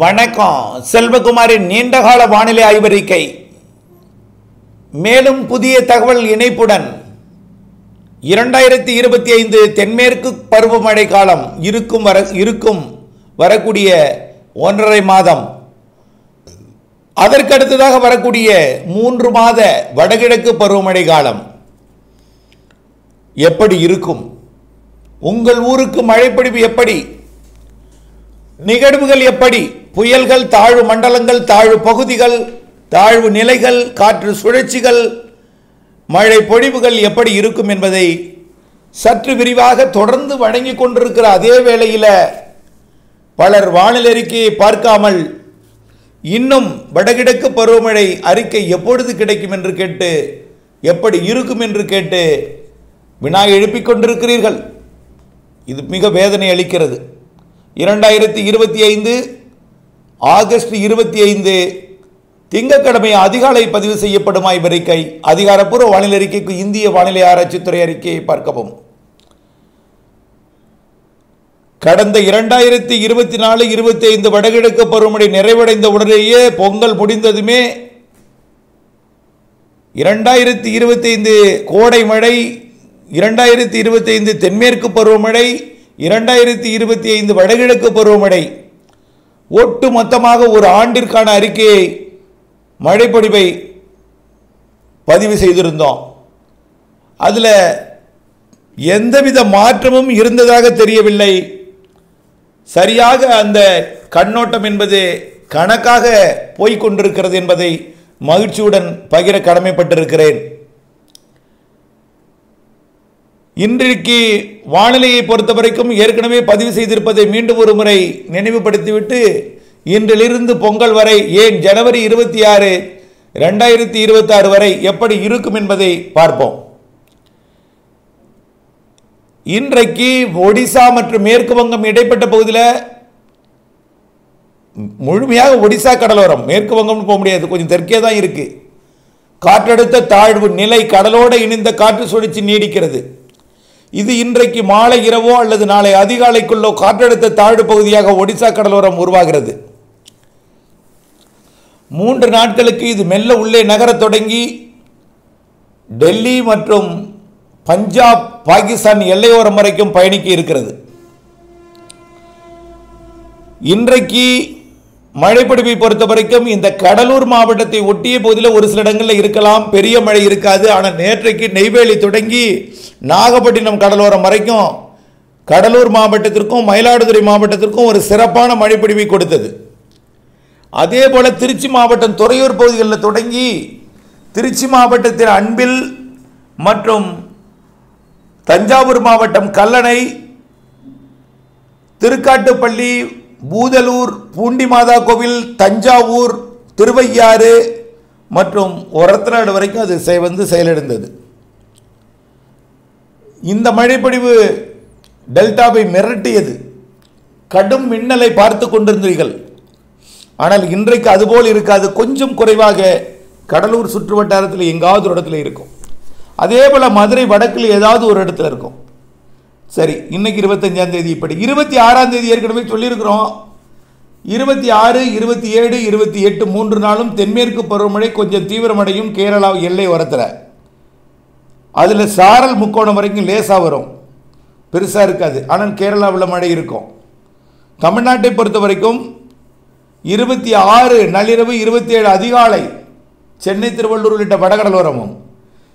வணக்கம். செல்வகுமாரின் நீண்டகால வானிலை ஆய்வறிக்கை. மேலும் புதிய தகவல் இணைப்புடன் 2025 தென்மேற்கு பருவமழை காலம் இருக்கும் வரக்கூடிய 1.5 மாதம், அதற்கடுத்ததாக வரக்கூடிய 3 மாத வடகிழக்கு பருவமழை காலம் எப்படி இருக்கும், உங்கள் ஊருக்கு மழைப்பொழிவு எப்படி, நிகழ்வுகள் எப்படி, புயல்கள், தாழ்வு மண்டலங்கள், தாழ்வு பகுதிகள், தாழ்வு நிலைகள், காற்று சுழற்சிகள், மழை பொழிவுகள் எப்படி இருக்கும் என்பதை சற்று விரிவாக தொடர்ந்து வழங்கிக் கொண்டிருக்கிற அதே வேளையில் பலர் வானிலை அறிக்கையை பார்க்காமல் இன்னும் வடகிழக்கு பருவமழை அறிக்கை எப்பொழுது கிடைக்கும் என்று கேட்டு, எப்படி இருக்கும் என்று கேட்டு வினா எழுப்பிக் கொண்டிருக்கிறீர்கள். இது மிக வேதனை அளிக்கிறது. 2025 ஆகஸ்ட் 25 திங்கட்கிழமை அதிகாலை பதிவு செய்யப்படும் ஆய்வறிக்கை. அதிகாரப்பூர்வ வானிலை அறிக்கைக்கு இந்திய வானிலை ஆராய்ச்சித்துறை அறிக்கையை பார்க்கவும். கடந்த 2024-25 வடகிழக்கு பருவமழை நிறைவடைந்த உடனேயே, பொங்கல் முடிந்ததுமே 2025 கோடை மழை, 2025 தென்மேற்கு பருவமழை, 2025 வடகிழக்கு பருவமழை, ஒட்டு மொத்தமாக ஒரு ஆண்டிற்கான அறிக்கையை, மழைப்பொழிவை பதிவு செய்திருந்தோம். அதில் எந்தவித மாற்றமும் இருந்ததாக தெரியவில்லை. சரியாக அந்த கண்ணோட்டம் என்பது கணக்காக போய்கொண்டிருக்கிறது என்பதை மகிழ்ச்சியுடன் பகிர கடமைப்பட்டிருக்கிறேன். இன்றைக்கு வானிலையை பொறுத்தவரைக்கும் ஏற்கனவே பதிவு செய்திருப்பதை மீண்டும் ஒரு முறை நினைவுபடுத்திவிட்டு, இன்றிலிருந்து பொங்கல் வரை, ஏன் ஜனவரி 26, 2026 வரை எப்படி இருக்கும் என்பதை பார்ப்போம். இன்றைக்கு ஒடிசா மற்றும் மேற்கு வங்கம் இடைப்பட்ட பகுதியில் முழுமையாக ஒடிசா கடலோரம், மேற்கு வங்கம்னு போக முடியாது, கொஞ்சம் தெற்கே தான் இருக்கு. காற்றழுத்த தாழ்வு நிலை, கடலோடு இணைந்த காற்று சுழற்சி நீடிக்கிறது. இது இன்றைக்கு மாலை இரவோ அல்லது நாளை அதிகாலைக்குள்ளோ காற்றழுத்த தாழ்வு பகுதியாக ஒடிசா கடலோரம் உருவாகிறது. 3 நாட்களுக்கு இது மெல்ல உள்ளே நகரத் தொடங்கி டெல்லி மற்றும் பஞ்சாப், பாகிஸ்தான் எல்லையோரம் வரைக்கும் பயணிக்க இருக்கிறது. இன்றைக்கு மழைப்பொழிவை பொறுத்த வரைக்கும் இந்த கடலூர் மாவட்டத்தை ஒட்டிய பகுதியில் ஒரு சில இடங்களில் இருக்கலாம், பெரிய மழை இருக்காது. ஆனால் நேற்றைக்கு நெய்வேலி தொடங்கி நாகப்பட்டினம் கடலோரம் வரைக்கும் கடலூர் மாவட்டத்திற்கும் மயிலாடுதுறை மாவட்டத்திற்கும் ஒரு சிறப்பான மழைப்பொழிவை கொடுத்தது. அதே போல திருச்சி மாவட்டம் துறையூர் பகுதிகளில் தொடங்கி திருச்சி மாவட்டத்தின் அன்பில் மற்றும் தஞ்சாவூர் மாவட்டம் கல்லணை, திருக்காட்டுப்பள்ளி, பூதலூர், பூண்டி மாதா கோவில், தஞ்சாவூர், திருவையாறு மற்றும் ஒரத்தநாடு வரைக்கும் அது செயலிழந்தது. இந்த மழைப்பொழிவு டெல்டாவை மிரட்டியது. கடும் மின்னலை பார்த்து கொண்டிருந்தீர்கள். ஆனால் இன்றைக்கு அதுபோல் இருக்காது. கொஞ்சம் குறைவாக கடலூர் சுற்று வட்டாரத்தில் எங்காவது ஒரு இடத்துல இருக்கும். அதே போல் மதுரை வடக்கில் ஏதாவது ஒரு இடத்துல இருக்கும். சரி, இன்னைக்கு 25ஆம் தேதி. இப்படி 26ஆம் தேதி ஏற்கனவே சொல்லியிருக்கிறோம். 26, 27, 28 3 நாளும் தென்மேற்கு பருவமழை கொஞ்சம் தீவிரமடையும். கேரளா எல்லை ஓரத்தில் அதில் சாரல் முக்கோணம் வரைக்கும் லேசாக வரும், பெருசாக இருக்காது. ஆனால் கேரளாவில் மழை இருக்கும். தமிழ்நாட்டை பொறுத்த வரைக்கும் 26 நள்ளிரவு, 27 அதிகாலை சென்னை, திருவள்ளூர் உள்ளிட்ட வடகடலோரமும்,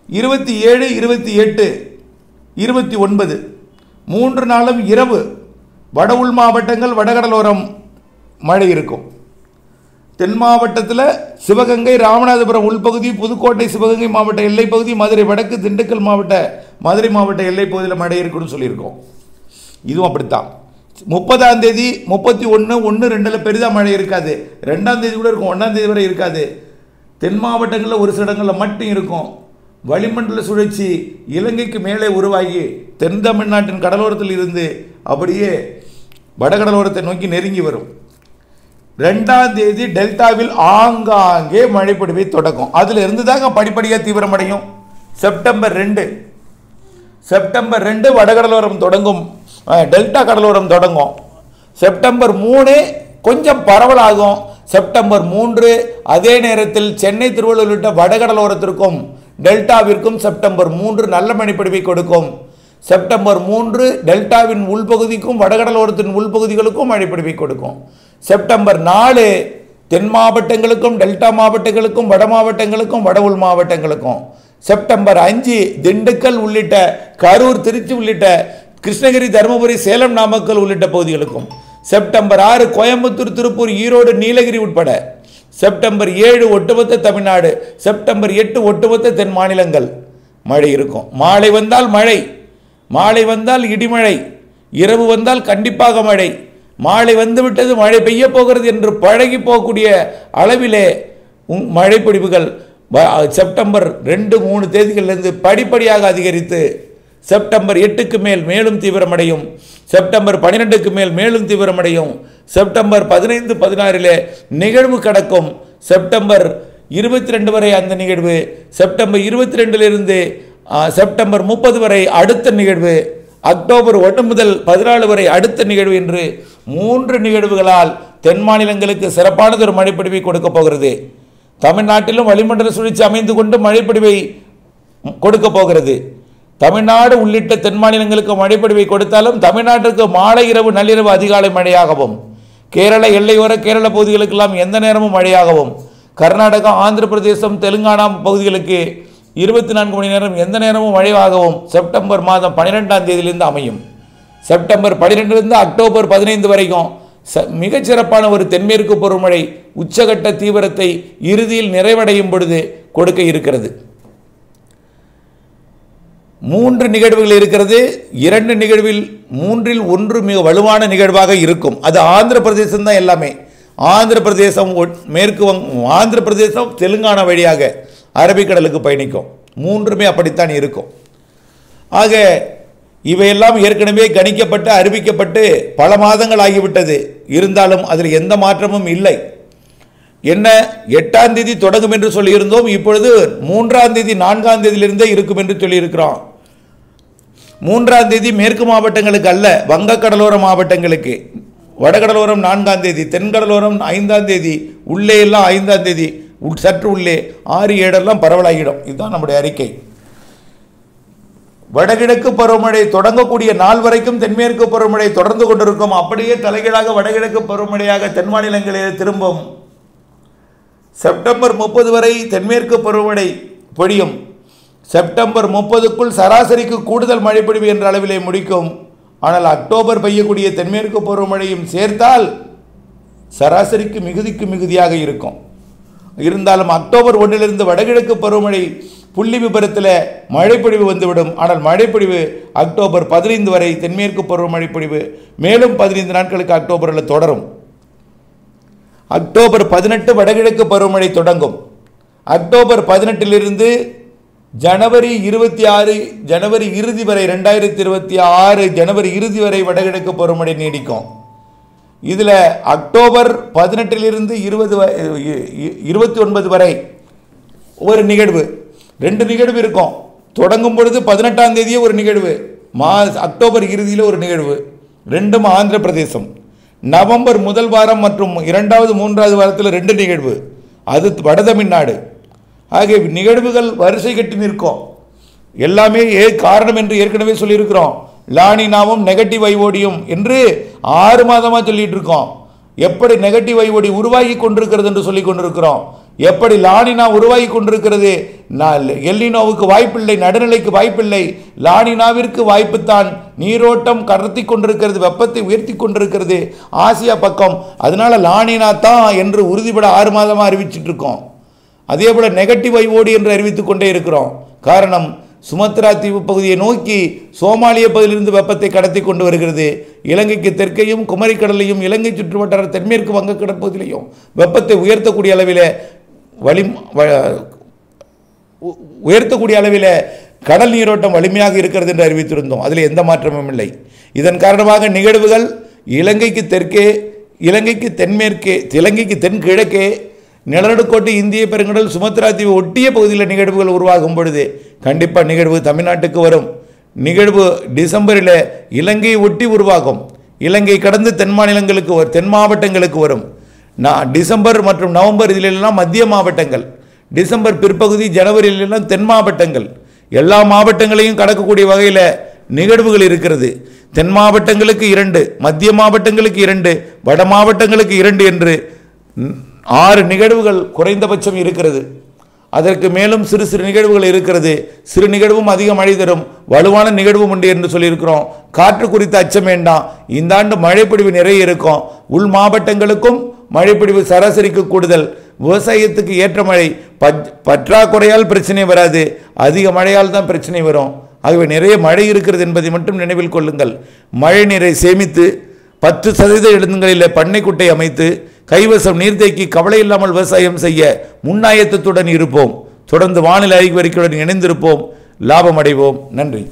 27, 28, 29 3 நாளும் இரவு வட உள் மாவட்டங்கள், வடகடலோரம் மழை இருக்கும். தென் மாவட்டத்தில் சிவகங்கை, ராமநாதபுரம் உள்பகுதி, புதுக்கோட்டை, சிவகங்கை மாவட்ட எல்லைப்பகுதி, மதுரை வடக்கு, திண்டுக்கல் மாவட்ட, மதுரை மாவட்ட எல்லைப்பகுதியில் மழை இருக்குன்னு சொல்லியிருக்கோம். இதுவும் அப்படித்தான். 30ஆம் தேதி, 31, 1, 2 பெரிதாக மழை இருக்காது. 2ஆம் தேதி கூட இருக்கும், 1ஆம் தேதி வரை இருக்காது. தென் மாவட்டங்களில் ஒரு சில இடங்களில் மட்டும் இருக்கும். வளிமண்டல சுழற்சி இலங்கைக்கு மேலே உருவாகி தென் தமிழ்நாட்டின் கடலோரத்தில் இருந்து அப்படியே வடகடலோரத்தை நோக்கி நெருங்கி வரும். 2ஆம் தேதி டெல்டாவில் ஆங்காங்கே மழைப்பொழிவை தொடங்கும். அதில் இருந்து தாங்க படிப்படியாக தீவிரமடையும். செப்டம்பர் 2 வடகடலோரம் தொடங்கும், டெல்டா கடலோரம் தொடங்கும். செப்டம்பர் 3 கொஞ்சம் பரவலாகும். செப்டம்பர் 3 அதே நேரத்தில் சென்னை திருவள்ளூர் உள்ளிட்ட வடகடலோரத்திற்கும் டெல்டாவிற்கும் செப்டம்பர் 3 நல்ல மழைப்பொழிவை கொடுக்கும். செப்டம்பர் 3 டெல்டாவின் உள்பகுதிக்கும் வடகடலோரத்தின் உள்பகுதிகளுக்கும் மழைப்பொழிவை கொடுக்கும். செப்டம்பர் 4 தென் மாவட்டங்களுக்கும் டெல்டா மாவட்டங்களுக்கும் வட மாவட்டங்களுக்கும் வட உள் மாவட்டங்களுக்கும். செப்டம்பர் 5 திண்டுக்கல் உள்ளிட்ட கரூர் திருச்சி உள்ளிட்ட கிருஷ்ணகிரி தருமபுரி சேலம் நாமக்கல் உள்ளிட்ட பகுதிகளுக்கும். செப்டம்பர் 6 கோயம்புத்தூர் திருப்பூர் ஈரோடு நீலகிரி உட்பட. செப்டம்பர் 7 ஒட்டுமொத்த தமிழ்நாடு. செப்டம்பர் 8 ஒட்டுமொத்த தென் மாநிலங்கள் மழை இருக்கும். மாலை வந்தால் மழை, மாலை வந்தால் இடிமழை, இரவு வந்தால் கண்டிப்பாக மழை, மாலை வந்துவிட்டது மழை பெய்ய போகிறது என்று பழகி போகக்கூடிய அளவிலே மழை பொழிவுகள் செப்டம்பர் 2-3 தேதிகளிலிருந்து படிப்படியாக அதிகரித்து செப்டம்பர் 8க்கு மேல் மேலும் தீவிரமடையும். செப்டம்பர் 12க்கு மேல் மேலும் தீவிரமடையும். செப்டம்பர் 15-16 நிகழ்வு கடக்கும். செப்டம்பர் 22 வரை அந்த நிகழ்வு. செப்டம்பர் 22 செப்டம்பர் 30 வரை அடுத்த நிகழ்வு. அக்டோபர் 1 முதல் 14 வரை அடுத்த நிகழ்வு என்று 3 நிகழ்வுகளால் தென் மாநிலங்களுக்கு சிறப்பானதொரு மழைப்பொழிவை கொடுக்க போகிறது. தமிழ்நாட்டிலும் வளிமண்டல சுழற்சி அமைந்து கொண்டு மழைப்பொழிவை கொடுக்க போகிறது. தமிழ்நாடு உள்ளிட்ட தென் மாநிலங்களுக்கு மழைப்பொழிவை கொடுத்தாலும் தமிழ்நாட்டிற்கு மாலை இரவு நள்ளிரவு அதிகாலை மழையாகவும், கேரள எல்லையோர கேரள பகுதிகளுக்கெல்லாம் எந்த நேரமும் மழையாகவும், கர்நாடகா ஆந்திர பிரதேசம் தெலுங்கானா பகுதிகளுக்கு 24 மணி நேரம் எந்த நேரமும் மழையாகவும் செப்டம்பர் மாதம் 12ஆம் தேதியிலிருந்து அமையும். செப்டம்பர் 12 அக்டோபர் 15 வரைக்கும் மிகச்சிறப்பான ஒரு தென்மேற்கு பருவமழை உச்சகட்ட தீவிரத்தை இறுதியில் நிறைவடையும் பொழுது கொடுக்க இருக்கிறது. 3 நிகழ்வுகள் இருக்கிறது. 2 நிகழ்வில் 3இல் 1 மிக வலுவான நிகழ்வாக இருக்கும். அது ஆந்திர பிரதேசம் தான். எல்லாமே ஆந்திர பிரதேசம் ஆந்திர பிரதேசம் தெலுங்கானா வழியாக அரபிக்கடலுக்கு பயணிக்கும். 3மே அப்படித்தான் இருக்கும். ஆக இவையெல்லாம் ஏற்கனவே கணிக்கப்பட்டு அறிவிக்கப்பட்டு பல மாதங்கள் ஆகிவிட்டது. இருந்தாலும் அதில் எந்த மாற்றமும் இல்லை. என்ன 8ஆம் தேதி தொடங்கும் என்று சொல்லியிருந்தோம். இப்பொழுது 3ஆம் தேதி 4ஆம் தேதியிலிருந்தே இருக்கும் என்று சொல்லியிருக்கிறோம். 3ஆம் தேதி மேற்கு மாவட்டங்களுக்கு அல்ல, வங்கக்கடலோர மாவட்டங்களுக்கு. வடகடலோரம் 4ஆம் தேதி, தென்கடலோரம் 5ஆம் தேதி, உள்ளே எல்லாம் 5ஆம் தேதி, சற்று உள்ளே 6-7 பரவலாகிடும். இதுதான் நம்முடைய அறிக்கை. வடகிழக்கு பருவமழை தொடங்கக்கூடிய நாள் வரைக்கும் தென்மேற்கு பருவமழை தொடர்ந்து கொண்டிருக்கும். அப்படியே தலைகீழாக வடகிழக்கு பருவமழையாக தென் மாநிலங்களில் திரும்பும். செப்டம்பர் 30 வரை தென்மேற்கு பருவமழை பொழியும். செப்டம்பர் 30க்குள் சராசரிக்கு கூடுதல் மழைப்பொழிவு என்ற அளவிலே முடிக்கும். ஆனால் அக்டோபர் பெய்யக்கூடிய தென்மேற்கு பருவமழையும் சேர்த்தால் சராசரிக்கு மிகுதிக்கு மிகுதியாக இருக்கும். இருந்தாலும் அக்டோபர் 1 வடகிழக்கு பருவமழை புள்ளி விபரத்தில் மழைப்பொழிவு வந்துவிடும். ஆனால் மழைப்பொழிவு அக்டோபர் 15 வரை தென்மேற்கு பருவமழை பொழிவு மேலும் 15 நாட்களுக்கு அக்டோபரில் தொடரும். அக்டோபர் 18 வடகிழக்கு பருவமழை தொடங்கும். அக்டோபர் 18 ஜனவரி 26 ஜனவரி இறுதி வரை 2026 ஜனவரி இறுதி வரை வடகிழக்கு பருவமழை நீடிக்கும். இதில் அக்டோபர் 18 29 வரை ஒரு நிகழ்வு, 2 நிகழ்வு இருக்கும். தொடங்கும் பொழுது 18ஆம் தேதியே ஒரு நிகழ்வு, அக்டோபர் இறுதியில் ஒரு நிகழ்வு. 2ம் ஆந்திர பிரதேசம். நவம்பர் முதல் வாரம் மற்றும் 2வது 3வது வாரத்தில் 2 நிகழ்வு, அது வட தமிழ்நாடு. ஆகிய நிகழ்வுகள் வரிசை கட்டி நிற்கும். எல்லாமே காரணம் என்று ஏற்கனவே சொல்லியிருக்கிறோம். லானினாவும் நெகட்டிவ் ஐஓடியும் என்று 6 மாதமாக சொல்லிட்டு இருக்கோம். எப்படி நெகட்டிவ் ஐஓடி உருவாகி கொண்டிருக்கிறது என்று சொல்லிக் கொண்டிருக்கிறோம். எப்படி லானினா உருவாகி கொண்டிருக்கிறது. எல்லினோவுக்கு வாய்ப்பில்லை, நடுநிலைக்கு வாய்ப்பில்லை, லானினாவிற்கு வாய்ப்புத்தான். நீரோட்டம் கடத்தி கொண்டிருக்கிறது, வெப்பத்தை உயர்த்தி கொண்டிருக்கிறது ஆசியா பக்கம். அதனால லானினா தான் என்று உறுதிப்பட 6 மாதமாக அறிவிச்சிட்டு இருக்கோம். அதே போல நெகட்டிவ் ஐஓடி என்று அறிவித்துக் கொண்டே இருக்கிறோம். காரணம், சுமத்ரா தீவு பகுதியை நோக்கி சோமாலிய பகுதியிலிருந்து வெப்பத்தை கடத்தி கொண்டு வருகிறது. இலங்கைக்கு தெற்கையும் குமரிக்கடலையும் இலங்கை சுற்றுவட்டார தென்மேற்கு வங்கக்கடல் பகுதியிலையும் வெப்பத்தை உயர்த்தக்கூடிய அளவில் கடல் நீரோட்டம் வலிமையாக இருக்கிறது என்று அறிவித்திருந்தோம். அதில் எந்த மாற்றமும் இல்லை. இதன் காரணமாக நிகழ்வுகள் இலங்கைக்கு தெற்கே, இலங்கைக்கு தென்மேற்கே, இலங்கைக்கு தென்கிழக்கே, நிலநடுக்கோட்டு இந்திய பெருங்கடல் சுமத்ரா தீவு ஒட்டிய பகுதியில் நிகழ்வுகள் உருவாகும் பொழுது கண்டிப்பாக நிகழ்வு தமிழ்நாட்டுக்கு வரும். நிகழ்வு டிசம்பரில் இலங்கையை ஒட்டி உருவாகும். இலங்கை கடந்து தென் மாநிலங்களுக்கு தென் மாவட்டங்களுக்கு வரும். டிசம்பர் மற்றும் நவம்பர் இதிலெல்லாம் மத்திய மாவட்டங்கள், டிசம்பர் பிற்பகுதி ஜனவரியிலெல்லாம் தென் மாவட்டங்கள், எல்லா மாவட்டங்களையும் கடக்கக்கூடிய வகையில் நிகழ்வுகள் இருக்கிறது. தென் மாவட்டங்களுக்கு 2, மத்திய மாவட்டங்களுக்கு 2, வட மாவட்டங்களுக்கு 2 என்று 6 நிகழ்வுகள் குறைந்தபட்சம் இருக்கிறது. அதற்கு மேலும் சிறு சிறு நிகழ்வுகள் இருக்கிறது. சிறு நிகழ்வும் அதிக மழை தரும், வலுவான நிகழ்வும் உண்டு என்று சொல்லியிருக்கிறோம். காற்று குறித்த அச்சம் வேண்டாம். இந்த ஆண்டு மழைப்பொழிவு நிறைய இருக்கும். உள் மாவட்டங்களுக்கும் மழைப்பொழிவு சராசரிக்கு கூடுதல். விவசாயத்துக்கு ஏற்ற மழை. பற்றாக்குறையால் பிரச்சனை வராது, அதிக மழையால் தான் பிரச்சனை வரும். ஆகவே நிறைய மழை இருக்கிறது என்பதை மட்டும் நினைவில் கொள்ளுங்கள். மழை நீரை சேமித்து 10% இடங்களில் பண்ணைக்குட்டை அமைத்து கைவசம் நீர்த்தேக்கி கவலை இல்லாமல் விவசாயம் செய்ய முன்னாயத்தத்துடன் இருப்போம். தொடர்ந்து வானிலை அறிக்கையுடன் இணைந்திருப்போம். லாபம் அடைவோம். நன்றி.